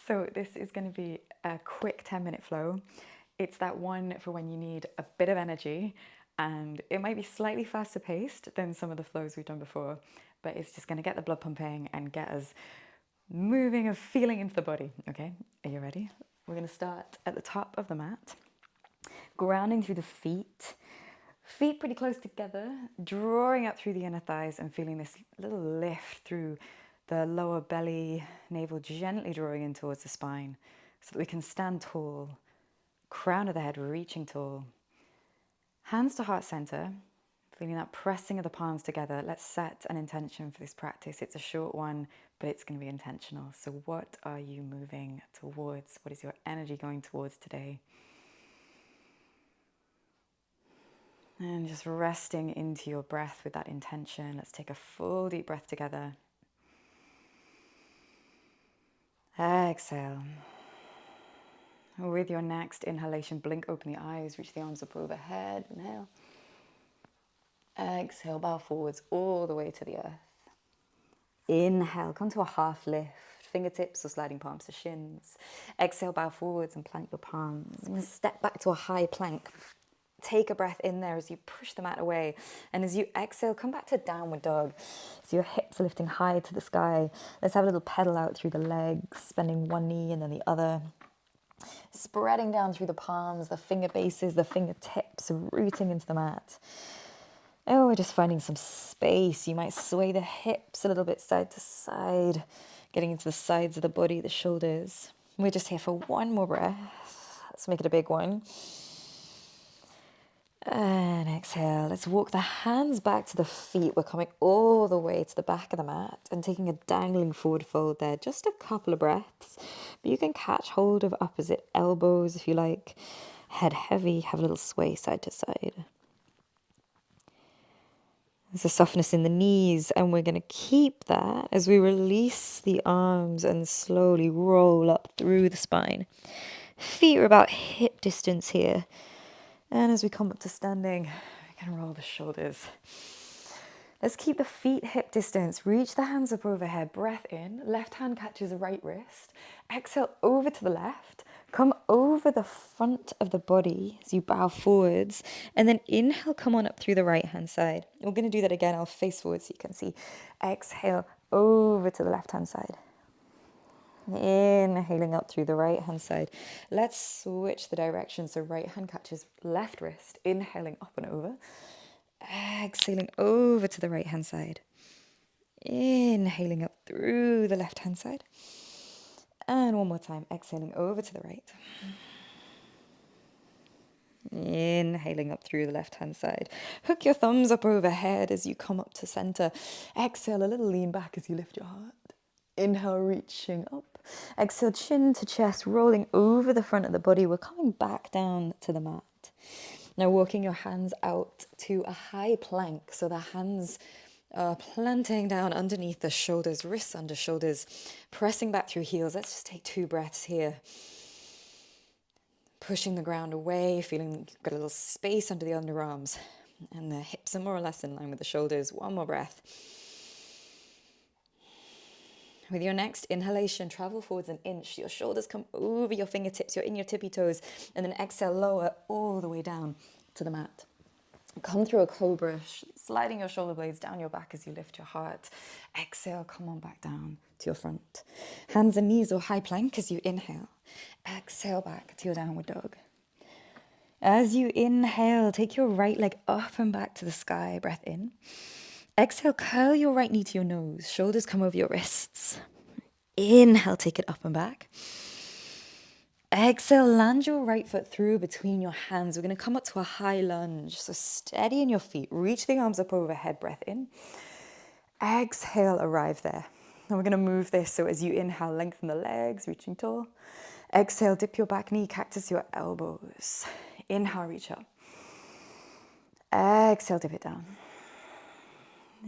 So this is going to be a quick 10-minute flow. It's that one for when you need a bit of energy, and it might be slightly faster paced than some of the flows we've done before, but it's just going to get the blood pumping and get us moving and feeling into the body. Okay, are you ready? We're going to start at the top of the mat, grounding through the feet. Feet pretty close together, drawing up through the inner thighs and feeling this little lift through the lower belly, navel gently drawing in towards the spine so that we can stand tall, crown of the head reaching tall. Hands to heart center, feeling that pressing of the palms together. Let's set an intention for this practice. It's a short one, but it's going to be intentional. So what are you moving towards? What is your energy going towards today? And just resting into your breath with that intention. Let's take a full deep breath together. Exhale. With your next inhalation, blink open the eyes, reach the arms up overhead. Inhale. Exhale, bow forwards all the way to the earth. Inhale, come to a half lift. Fingertips or sliding palms to shins. Exhale, bow forwards and plant your palms. And step back to a high plank. Take a breath in there as you push the mat away. And as you exhale, come back to downward dog. So your hips are lifting high to the sky. Let's have a little pedal out through the legs, bending one knee and then the other. Spreading down through the palms, the finger bases, the fingertips, rooting into the mat. Oh, we're just finding some space. You might sway the hips a little bit side to side, getting into the sides of the body, the shoulders. We're just here for one more breath. Let's make it a big one. And exhale. Let's walk the hands back to the feet. We're coming all the way to the back of the mat and taking a dangling forward fold there. Just a couple of breaths. But you can catch hold of opposite elbows if you like. Head heavy, have a little sway side to side. There's a softness in the knees, and we're going to keep that as we release the arms and slowly roll up through the spine. Feet are about hip distance here. And as we come up to standing, we can roll the shoulders. Let's keep the feet hip distance. Reach the hands up overhead. Breath in. Left hand catches the right wrist. Exhale over to the left. Come over the front of the body as you bow forwards. And then inhale, come on up through the right hand side. We're going to do that again. I'll face forward so you can see. Exhale over to the left hand side. Inhaling up through the right hand side. Let's switch the direction. So right hand catches left wrist. Inhaling up and over. Exhaling over to the right hand side. Inhaling up through the left hand side. And one more time. Exhaling over to the right. Inhaling up through the left hand side. Hook your thumbs up overhead as you come up to center. Exhale, a little lean back as you lift your heart. Inhale, reaching up. Exhale, chin to chest, rolling over the front of the body. We're coming back down to the mat. Now walking your hands out to a high plank. So the hands are planting down underneath the shoulders, wrists under shoulders, pressing back through heels. Let's just take 2 breaths here. Pushing the ground away, feeling like you've got a little space under the underarms. And the hips are more or less in line with the shoulders. One more breath. With your next inhalation, travel forwards an inch. Your shoulders come over your fingertips. You're in your tippy toes. And then exhale, lower all the way down to the mat. Come through a cobra, sliding your shoulder blades down your back as you lift your heart. Exhale, come on back down to your front. Hands and knees or high plank as you inhale. Exhale back to your downward dog. As you inhale, take your right leg up and back to the sky. Breath in. Exhale, curl your right knee to your nose. Shoulders come over your wrists. Inhale, take it up and back. Exhale, land your right foot through between your hands. We're going to come up to a high lunge. So steady in your feet. Reach the arms up overhead. Breath in. Exhale, arrive there. And we're going to move this. So as you inhale, lengthen the legs, reaching tall. Exhale, dip your back knee, cactus your elbows. Inhale, reach up. Exhale, dip it down.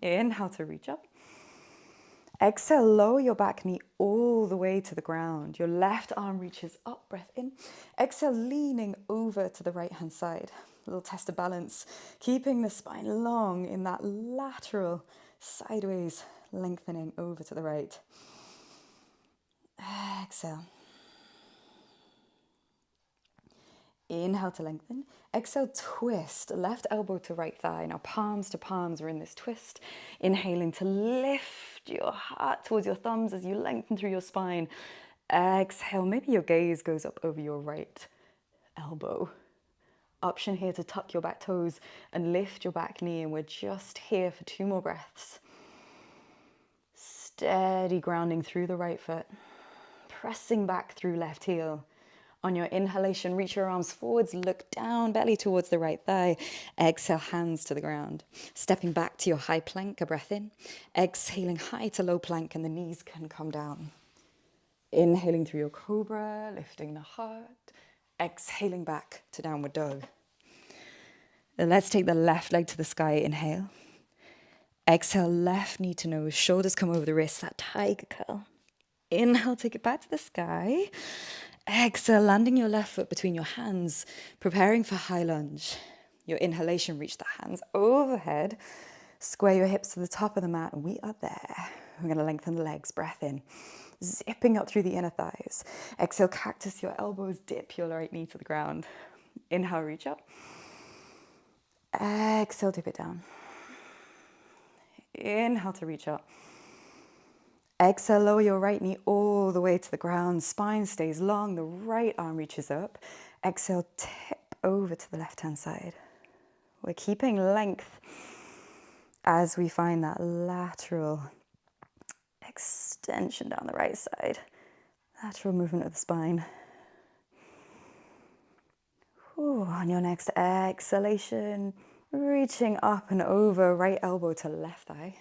Inhale to reach up. Exhale, lower your back knee all the way to the ground. Your left arm reaches up, breath in. Exhale, leaning over to the right hand side. A little test of balance, keeping the spine long in that lateral sideways lengthening over to the right. Exhale. Inhale to lengthen. Exhale, twist. Left elbow to right thigh. Now palms to palms. We're in this twist. Inhaling to lift your heart towards your thumbs as you lengthen through your spine. Exhale, maybe your gaze goes up over your right elbow. Option here to tuck your back toes and lift your back knee, and we're just here for 2 more breaths. Steady grounding through the right foot, pressing back through left heel. On your inhalation, reach your arms forwards, look down, belly towards the right thigh. Exhale, hands to the ground. Stepping back to your high plank, a breath in. Exhaling high to low plank, and the knees can come down. Inhaling through your cobra, lifting the heart. Exhaling back to downward dog. Let's take the left leg to the sky, inhale. Exhale, left knee to nose, shoulders come over the wrists, that tiger curl. Inhale, take it back to the sky. Exhale, landing your left foot between your hands, preparing for high lunge. Your inhalation, reach the hands overhead. Square your hips to the top of the mat, and we are there. We're going to lengthen the legs, breath in. Zipping up through the inner thighs. Exhale, cactus your elbows, dip your right knee to the ground. Inhale, reach up. Exhale, dip it down. Inhale to reach up. Exhale, lower your right knee all the way to the ground. Spine stays long, the right arm reaches up. Exhale, tip over to the left-hand side. We're keeping length as we find that lateral extension down the right side. Lateral movement of the spine. Ooh, on your next exhalation, reaching up and over, right elbow to left thigh,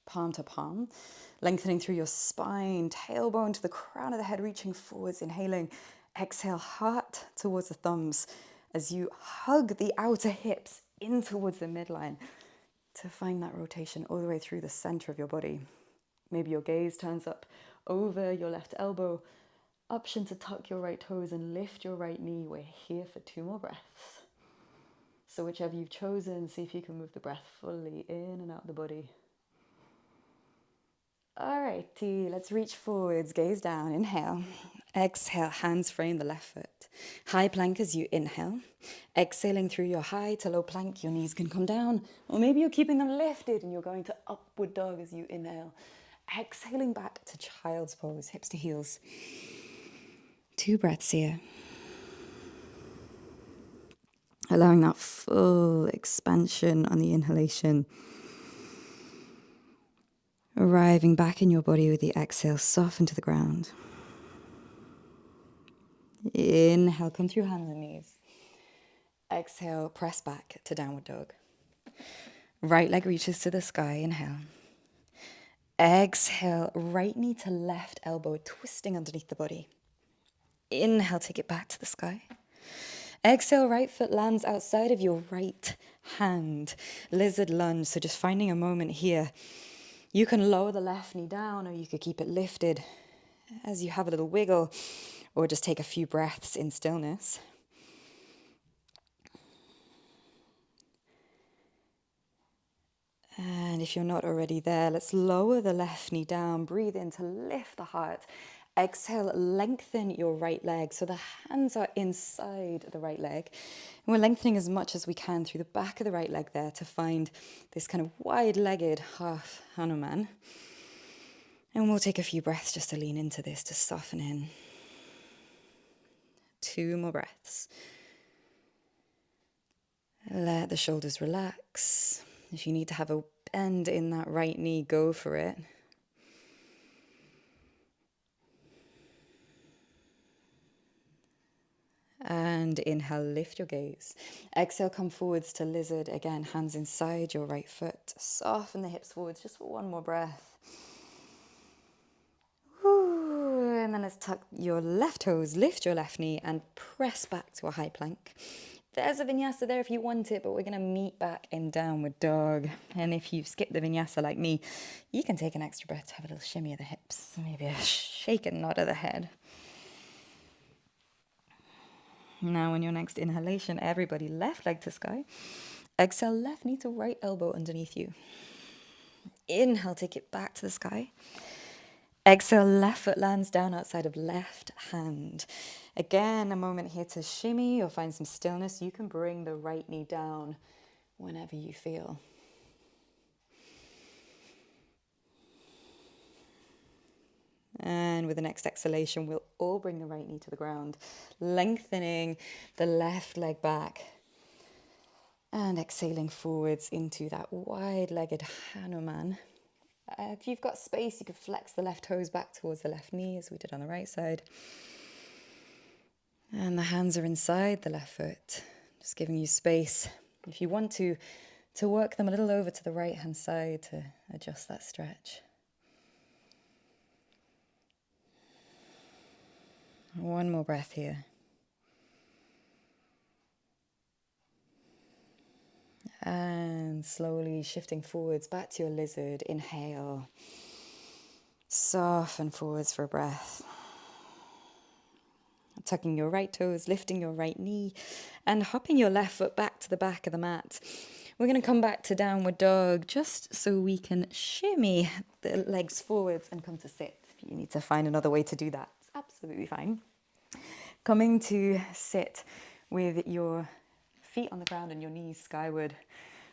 palm to palm, lengthening through your spine, tailbone to the crown of the head, reaching forwards, inhaling. Exhale, heart towards the thumbs as you hug the outer hips in towards the midline to find that rotation all the way through the center of your body. Maybe your gaze turns up over your left elbow. Option to tuck your right toes and lift your right knee. We're here for 2 more breaths. So whichever you've chosen, see if you can move the breath fully in and out the body. Alrighty, let's reach forwards, gaze down, inhale. Exhale, hands frame the left foot. High plank as you inhale. Exhaling through your high to low plank, your knees can come down. Or maybe you're keeping them lifted and you're going to upward dog as you inhale. Exhaling back to child's pose, hips to heels. 2 breaths here. Allowing that full expansion on the inhalation. Arriving back in your body with the exhale, soften to the ground. Inhale, come through hands and knees. Exhale, press back to downward dog. Right leg reaches to the sky, inhale. Exhale, right knee to left elbow, twisting underneath the body. Inhale, take it back to the sky. Exhale, right foot lands outside of your right hand. Lizard lunge, so just finding a moment here. You can lower the left knee down, or you could keep it lifted as you have a little wiggle, or just take a few breaths in stillness. And if you're not already there, let's lower the left knee down. Breathe in to lift the heart. Exhale, lengthen your right leg. So the hands are inside the right leg. And we're lengthening as much as we can through the back of the right leg there to find this kind of wide-legged half Hanuman. And we'll take a few breaths just to lean into this, to soften in. 2 more breaths. Let the shoulders relax. If you need to have a bend in that right knee, go for it. And inhale, lift your gaze. Exhale, come forwards to lizard. Again, hands inside your right foot. Soften the hips forwards just for 1 more breath. Woo. And then let's tuck your left toes, lift your left knee, and press back to a high plank. There's a vinyasa there if you want it, but we're going to meet back in downward dog. And if you've skipped the vinyasa like me, you can take an extra breath to have a little shimmy of the hips, maybe a shake and nod of the head. Now on your next inhalation, everybody left leg to sky. Exhale, left knee to right elbow underneath you. Inhale, take it back to the sky. Exhale, left foot lands down outside of left hand. Again, a moment here to shimmy or find some stillness. You can bring the right knee down whenever you feel. And with the next exhalation, we'll all bring the right knee to the ground, lengthening the left leg back. And exhaling forwards into that wide-legged Hanuman. If you've got space, you could flex the left toes back towards the left knee, as we did on the right side. And the hands are inside the left foot, just giving you space. If you want to work them a little over to the right-hand side to adjust that stretch. One more breath here. And slowly shifting forwards back to your lizard. Inhale. Soften forwards for a breath. Tucking your right toes, lifting your right knee, and hopping your left foot back to the back of the mat. We're going to come back to downward dog just so we can shimmy the legs forwards and come to sit. If you need to find another way to do that, it's absolutely fine. Coming to sit with your feet on the ground and your knees skyward.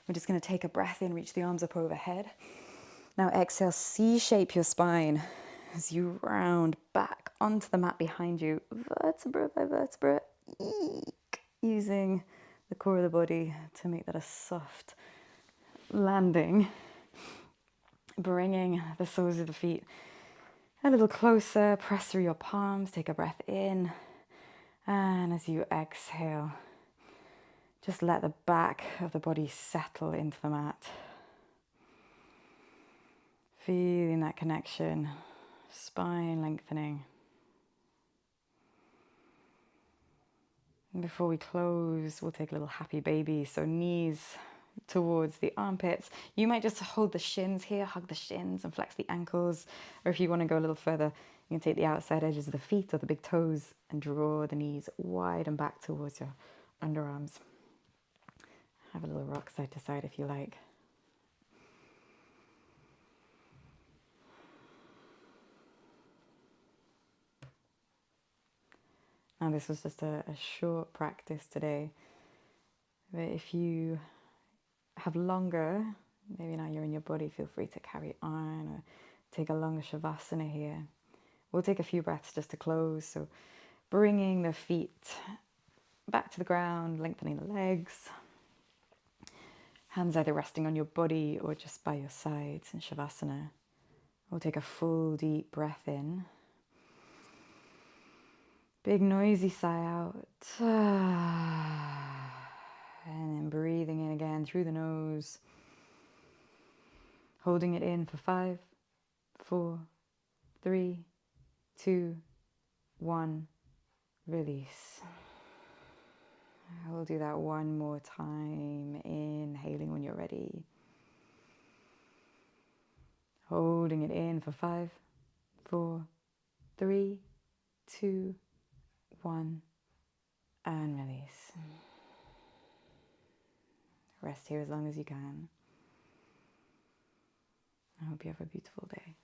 We're just going to take a breath in, reach the arms up overhead. Now exhale, C-shape your spine as you round back onto the mat behind you, vertebra by vertebra, using the core of the body to make that a soft landing. Bringing the soles of the feet a little closer, press through your palms, take a breath in, and as you exhale, just let the back of the body settle into the mat. Feeling that connection, spine lengthening. And before we close, we'll take a little happy baby. So knees towards the armpits. You might just hold the shins here, hug the shins and flex the ankles. Or if you want to go a little further, you can take the outside edges of the feet or the big toes and draw the knees wide and back towards your underarms. Have a little rock side to side if you like. Now this was just a short practice today. But if you have longer, maybe now you're in your body, feel free to carry on or take a longer Shavasana here. We'll take a few breaths just to close. So bringing the feet back to the ground, lengthening the legs. Hands either resting on your body or just by your sides in Shavasana. We'll take a full deep breath in. Big noisy sigh out. And then breathing in again through the nose. Holding it in for 5, 4, 3, 2, 1. Release. We'll do that one more time. Inhaling when you're ready. Holding it in for 5, 4, 3, 2, 1. And release. Rest here as long as you can. I hope you have a beautiful day.